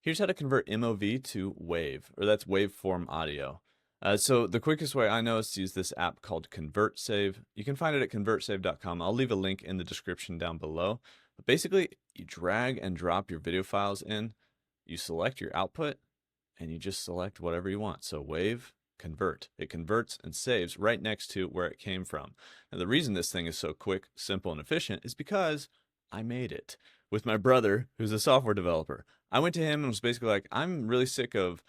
Here's how to convert MOV to WAV, or that's waveform audio. So the quickest way I know is to use this app called ConvertSave. You can find it at convertsave.com. I'll leave a link in the description down below. But basically, you drag and drop your video files in, you select your output, and you just select whatever you want. So WAV, convert. It converts and saves right next to where it came from. Now, the reason this thing is so quick, simple, and efficient is because I made it with my brother, who's a software developer. I went to him and was basically like, I'm really sick of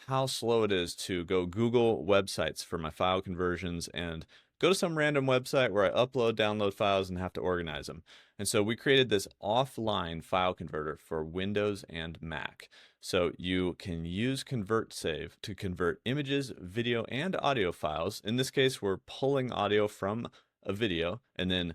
how slow it is to go Google websites for my file conversions and go to some random website where I upload, download files and have to organize them. And so we created this offline file converter for Windows and Mac. So you can use ConvertSave to convert images, video, and audio files. In this case, we're pulling audio from a video and then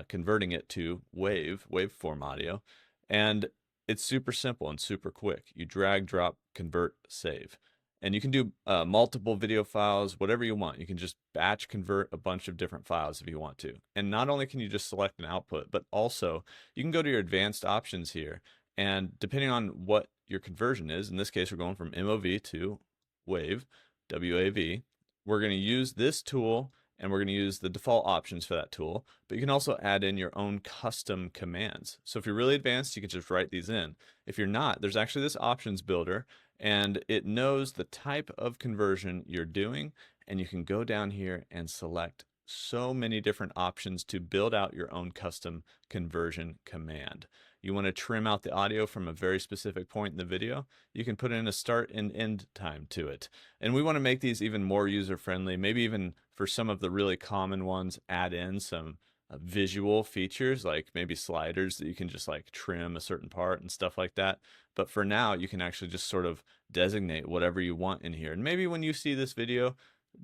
converting it to waveform audio. And it's super simple and super quick. You drag, drop, convert, save. And you can do multiple video files, whatever you want. You can just batch convert a bunch of different files if you want to. And not only can you just select an output, but also you can go to your advanced options here. And depending on what your conversion is, in this case, we're going from MOV to WAV, WAV. We're going to use this tool and we're going to use the default options for that tool, but you can also add in your own custom commands. So if you're really advanced, you can just write these in. If you're not, there's actually this options builder and it knows the type of conversion you're doing, and you can go down here and select so many different options to build out your own custom conversion command. You want to trim out the audio from a very specific point in the video, you can put in a start and end time to it. And we want to make these even more user-friendly, maybe even for some of the really common ones, add in some visual features like maybe sliders that you can just like trim a certain part and stuff like that. But for now, you can actually just sort of designate whatever you want in here. And maybe when you see this video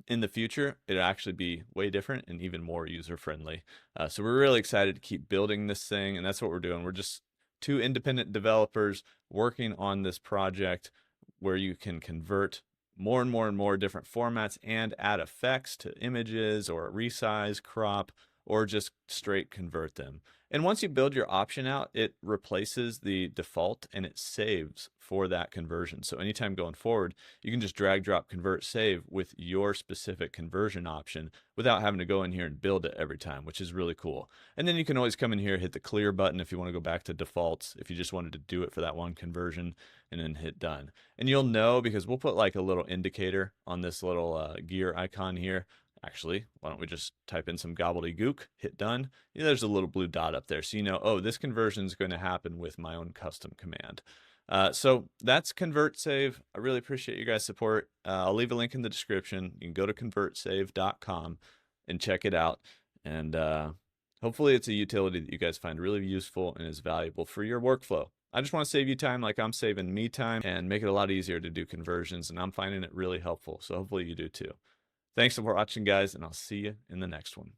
in the future, it'll actually be way different and even more user-friendly. So we're really excited to keep building this thing, and that's what we're doing. We're just two independent developers working on this project where you can convert more and more and more different formats and add effects to images or resize, crop, or just straight convert them. And once you build your option out, it replaces the default and it saves for that conversion. So anytime going forward, you can just drag, drop, convert, save with your specific conversion option without having to go in here and build it every time, which is really cool. And then you can always come in here, hit the clear button if you want to go back to defaults, if you just wanted to do it for that one conversion, and then hit done. And you'll know because we'll put like a little indicator on this little gear icon here. Actually, why don't we just type in some gobbledygook, hit done. There's a little blue dot up there. So you know, oh, this conversion is going to happen with my own custom command. So that's ConvertSave. I really appreciate you guys' support. I'll leave a link in the description. You can go to convertsave.com and check it out. And hopefully it's a utility that you guys find really useful and is valuable for your workflow. I just want to save you time like I'm saving me time and make it a lot easier to do conversions. And I'm finding it really helpful. So hopefully you do too. Thanks for watching, guys, and I'll see you in the next one.